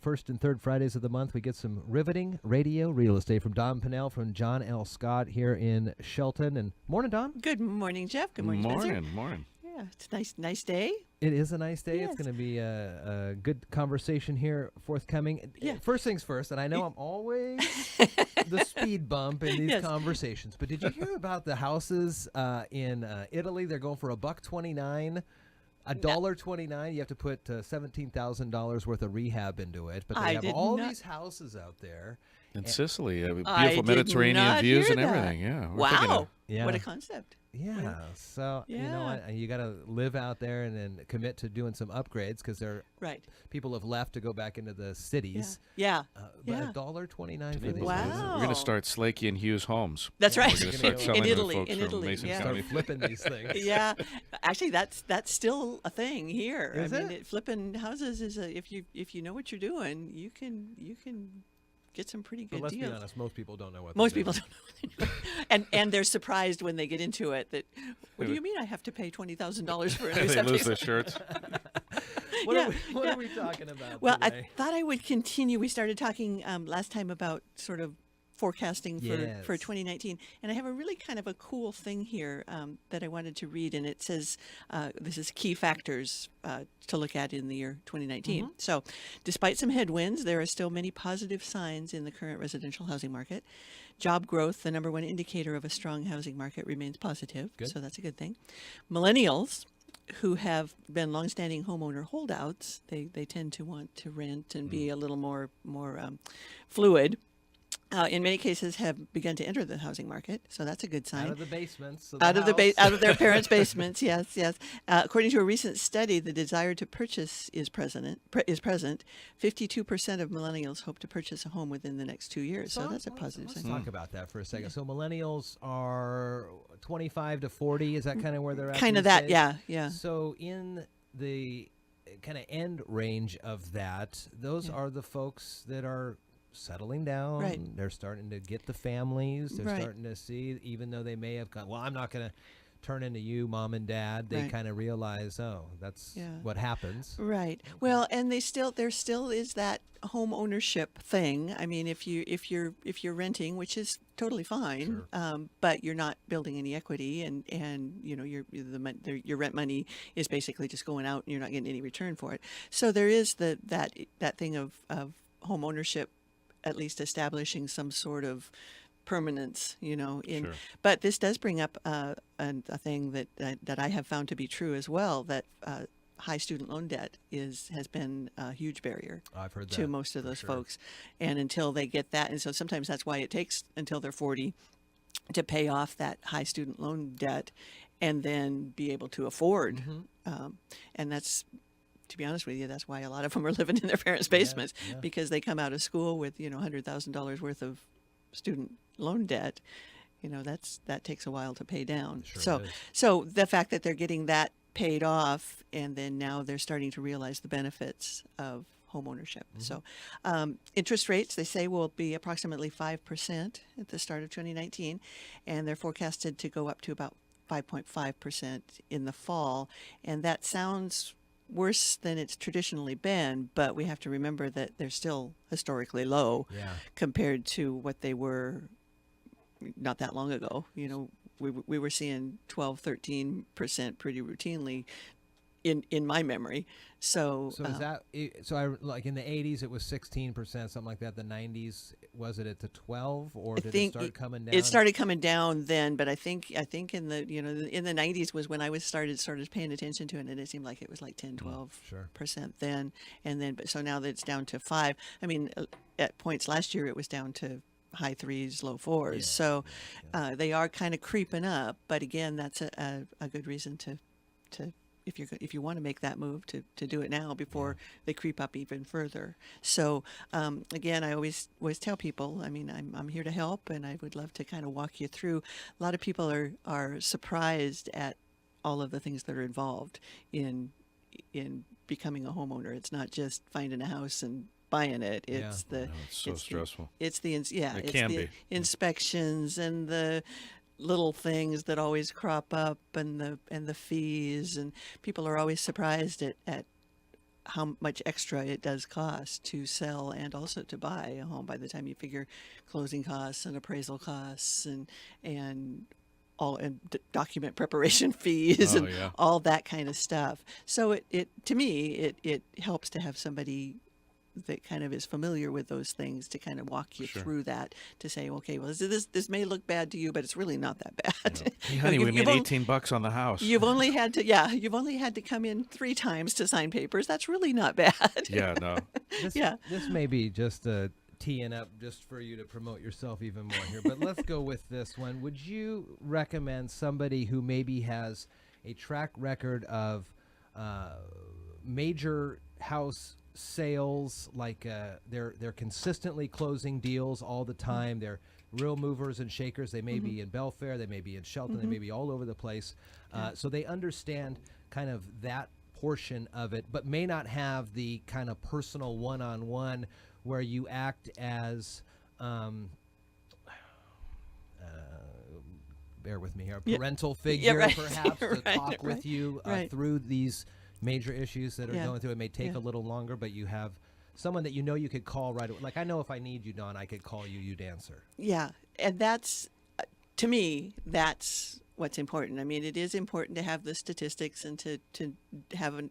First and third Fridays of the month, we get some Riveting Radio Real Estate from Don Pannell, from John L. Scott here in Shelton. And morning, Don. Good morning, Jeff. Good morning, Spencer. Morning. Yeah, it's a nice day. It is a nice day. Yes. It's going to be a good conversation here forthcoming. Yeah. First things first, and I know I'm always the speed bump in these conversations, but did you hear about the houses in Italy? They're going for $1.29. $1.29. You have to put $17,000 worth of rehab into it, but they have all these houses out there in Sicily. Beautiful Mediterranean views and everything. Yeah. Wow. What a concept. Yeah. So you know what? You got to live out there and then commit to doing some upgrades because people have left to go back into the cities. Yeah. But $1.29 for these. Wow. We're going to start Slakey and Hughes homes. That's right. We're going to start selling in Italy. to folks from Mason County. Flipping these things. Yeah. Actually, that's still a thing here. Is it? Flipping houses is if you know what you're doing, you can get some pretty good deals. But let's deals. be honest, most people don't know what most people don't know what they're doing. And they're surprised when they get into it that, what do you mean I have to pay $20,000 for a new They septic lose their shirts. What are we talking about Well, today? I thought I would continue. We started talking last time about sort of forecasting for 2019. And I have a really kind of a cool thing here that I wanted to read. And it says, this is key factors to look at in the year 2019. So despite some headwinds, there are still many positive signs in the current residential housing market. Job growth, the number one indicator of a strong housing market, remains positive. Good. So that's a good thing. Millennials, who have been longstanding homeowner holdouts, they tend to want to rent and be a little more fluid. In many cases, have begun to enter the housing market, so that's a good sign. Out of the basements, out of their parents' basements. Yes. According to a recent study, the desire to purchase is present. 52% of millennials hope to purchase a home within the next 2 years. So that's a positive sign. Let's talk about that for a second. So millennials are 25 to 40. Is that kind of where they're at? Kind of that, yeah. So in the kind of end range of that, those are the folks that are settling down. Right. They're starting to get the families. They're starting to see, even though they may have gone, well, I'm not going to turn into you, mom and dad. They kind of realize, that's what happens. Right. Well, and there still is that home ownership thing. I mean, if you're renting, which is totally fine, but you're not building any equity, and you know your rent money is basically just going out, and you're not getting any return for it. So there is that thing of home ownership, at least establishing some sort of permanence, but this does bring up a thing that I have found to be true as well, that high student loan debt has been a huge barrier. I've heard that to most of those folks, and until they get that, and so sometimes that's why it takes until they're 40 to pay off that high student loan debt and then be able to afford, and that's, to be honest with you, that's why a lot of them are living in their parents' basements, because they come out of school with $100,000 worth of student loan debt. That takes a while to pay down. So the fact that they're getting that paid off, and then now they're starting to realize the benefits of home ownership. So interest rates, they say, will be approximately 5% at the start of 2019, and they're forecasted to go up to about 5.5% in the fall. And that sounds worse than it's traditionally been, but we have to remember that they're still historically low compared to what they were not that long ago. We were seeing 12-13% pretty routinely in my memory. So is that like in the 80s it was 16%, something like that. The 90s, was it at the 12, or did it start coming down? It started coming down then, but I think in the in the 90s was when I started paying attention to it, and it seemed like it was like 10-12% then, and then so now that it's down to 5. I mean, at points last year it was down to high 3s, low 4s. So they are kind of creeping up, but again, that's a good reason to if you want to make that move, to do it now before they creep up even further. So again, I always tell people, I mean, I'm here to help, and I would love to kind of walk you through. A lot of people are surprised at all of the things that are involved in becoming a homeowner. It's not just finding a house and buying it. It's it's so stressful. It's the inspections and the little things that always crop up, and the fees, and people are always surprised at how much extra it does cost to sell and also to buy a home by the time you figure closing costs and appraisal costs and all and document preparation fees and all that kind of stuff. So it to me it helps to have somebody that kind of is familiar with those things to kind of walk you through that, to say, okay, well, this may look bad to you, but it's really not that bad. Hey, honey, we made $18 on the house. You've only had to come in 3 times to sign papers. That's really not bad. Yeah, no. This may be just teeing up just for you to promote yourself even more here, but let's go with this one. Would you recommend somebody who maybe has a track record of major house sales, like they're consistently closing deals all the time, they're real movers and shakers, they may be in Belfair, they may be in Shelton, they may be all over the place, so they understand kind of that portion of it, but may not have the kind of personal one-on-one where you act as bear with me here, a parental figure perhaps to talk with you through these major issues that are going through. It may take a little longer, but you have someone that you know you could call right away. Like, I know if I need you, Dawn, I could call you, you'd answer. Yeah, and that's, to me, that's what's important. I mean, it is important to have the statistics and to have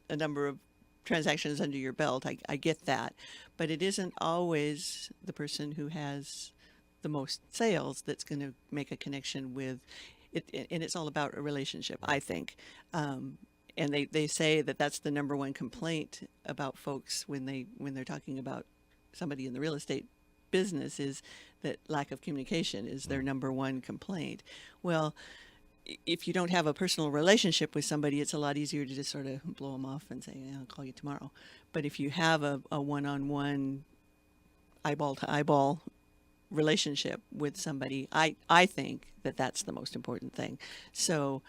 a number of transactions under your belt. I get that. But it isn't always the person who has the most sales that's going to make a connection with it. And it's all about a relationship, I think. And they say that that's the number one complaint about folks when they're talking about somebody in the real estate business, is that lack of communication is their number one complaint. Well, if you don't have a personal relationship with somebody, it's a lot easier to just sort of blow them off and say, I'll call you tomorrow. But if you have a one-on-one, eyeball to eyeball relationship with somebody, I think that that's the most important thing. So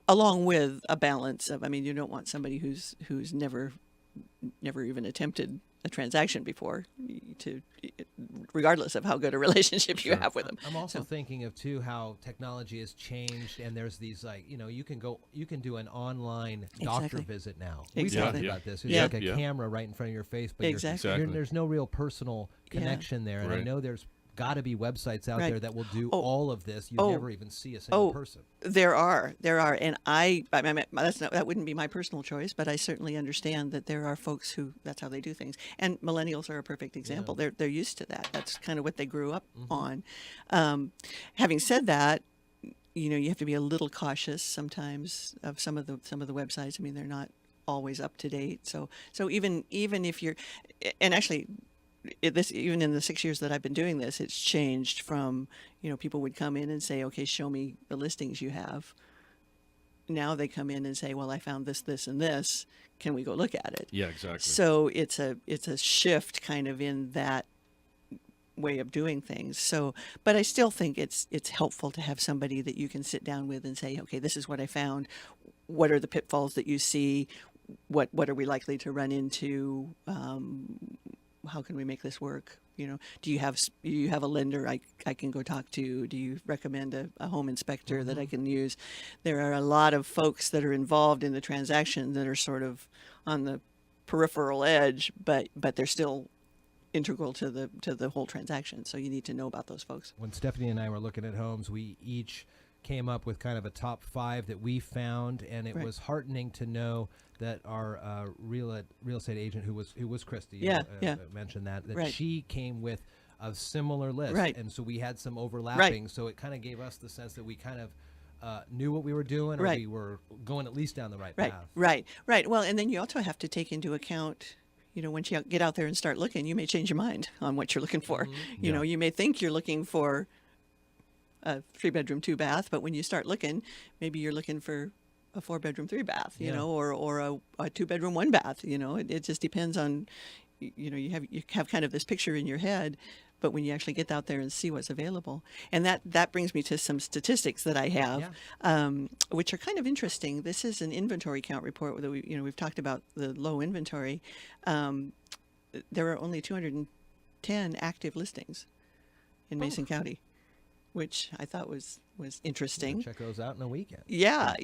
along with a balance of, I mean, you don't want somebody who's never even attempted a transaction before, regardless of how good a relationship you have with them. I'm also thinking of too how technology has changed, and there's these, like, you can do an online doctor visit now. We've talked about this. There's like a camera right in front of your face, but there's no real personal connection there. And I know there's got to be websites out there that will do all of this. You never even see a single person. There are, and I mean, that wouldn't be my personal choice, but I certainly understand that there are folks who that's how they do things. And millennials are a perfect example. They're used to that. That's kind of what they grew up on. Having said that, you have to be a little cautious sometimes of some of the websites. I mean, they're not always up to date. So even if you're, and actually, even in the 6 years that I've been doing this, it's changed from, people would come in and say, okay, show me the listings you have. Now they come in and say, well, I found this, this, and this. Can we go look at it? Yeah, exactly. So it's a shift kind of in that way of doing things. So, but I still think it's helpful to have somebody that you can sit down with and say, okay, this is what I found. What are the pitfalls that you see? What are we likely to run into? How can we make this work? Do you have a lender I can go talk to? Do you recommend a home inspector that I can use? There are a lot of folks that are involved in the transaction that are sort of on the peripheral edge, but they're still integral to the whole transaction. So you need to know about those folks. When Stephanie and I were looking at homes, we each came up with kind of a top 5 that we found, and it was heartening to know that our real estate agent, who was Christy, mentioned that she came with a similar list, and so we had some overlapping. So it kind of gave us the sense that we kind of knew what we were doing, or we were going at least down the right path. Right. Well, and then you also have to take into account, once you get out there and start looking, you may change your mind on what you're looking for. You may think you're looking for a 3-bedroom, 2-bath, but when you start looking, maybe you're looking for a 4-bedroom, 3-bath, or a 2-bedroom, 1-bath. It just depends on, you have kind of this picture in your head, but when you actually get out there and see what's available, and that brings me to some statistics that I have, which are kind of interesting. This is an inventory count report that we've talked about the low inventory. There are only 210 active listings in Mason County, which I thought was interesting. Check those out in a weekend. Yeah,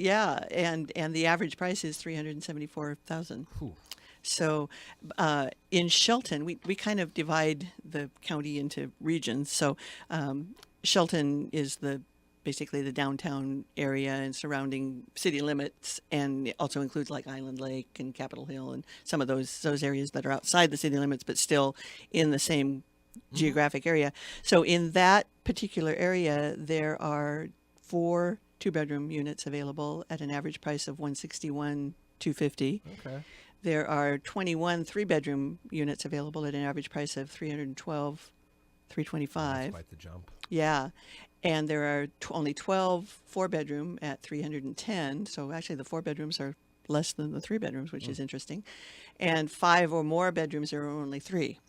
and the average price is $374,000. So in Shelton, we kind of divide the county into regions. So Shelton is basically the downtown area and surrounding city limits, and it also includes like Island Lake and Capitol Hill and some of those areas that are outside the city limits but still in the same geographic area. So in that particular area, there are 4 2-bedroom units available at an average price of $161,250. Okay. There are 21 3-bedroom units available at an average price of $312,325. That's quite the jump. Yeah. And there are only 12 4-bedroom at $310,000. So actually the 4 bedrooms are less than the 3 bedrooms, which is interesting. And 5 or more bedrooms, there are only 3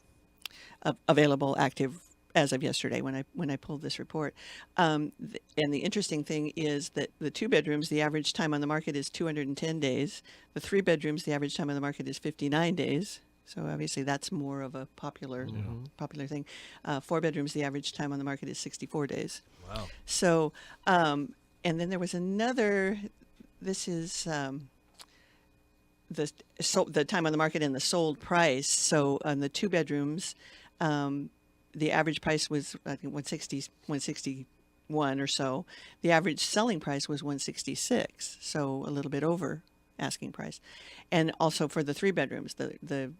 available active as of yesterday when I pulled this report. And the interesting thing is that the 2 bedrooms, the average time on the market is 210 days. The 3 bedrooms, the average time on the market is 59 days. So obviously that's more of a popular thing. 4 bedrooms, the average time on the market is 64 days. Wow. So, and then there was another, this is the time on the market and the sold price. So on the 2 bedrooms, the average price was, I think, 161 or so. The average selling price was 166, so a little bit over asking price. And also for the 3 bedrooms, the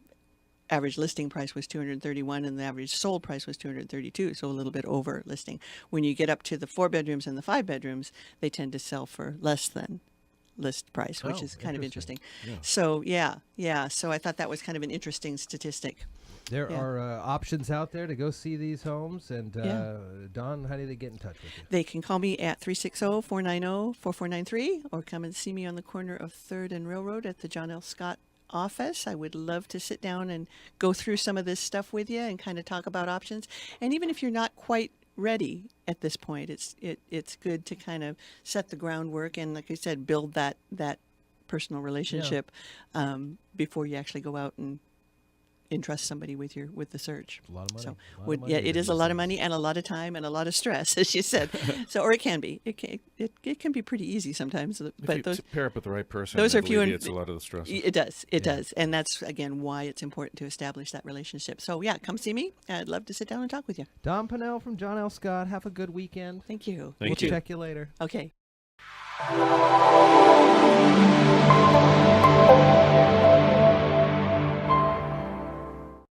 average listing price was 231 and the average sold price was 232, so a little bit over listing. When you get up to the 4 bedrooms and the 5 bedrooms, they tend to sell for less than list price, which is kind of interesting. Yeah. So so I thought that was kind of an interesting statistic. There are options out there to go see these homes. And Dawn, how do they get in touch with you? They can call me at 360-490-4493 or come and see me on the corner of 3rd and Railroad at the John L. Scott office. I would love to sit down and go through some of this stuff with you and kind of talk about options. And even if you're not quite ready at this point, it's good to kind of set the groundwork and, like I said, build that personal relationship before you actually go out and entrust somebody with the search. A lot of money. So it is a lot of money and a lot of time and a lot of stress, as you said. So, or it can be. It can be pretty easy sometimes. But if you pair up with the right person, those I are few. believe it's a lot of the stress. It does. It does, and that's again why it's important to establish that relationship. So yeah, come see me. I'd love to sit down and talk with you. Dawn Pannell from John L. Scott. Have a good weekend. Thank you. Thank We'll you. check you later. Okay.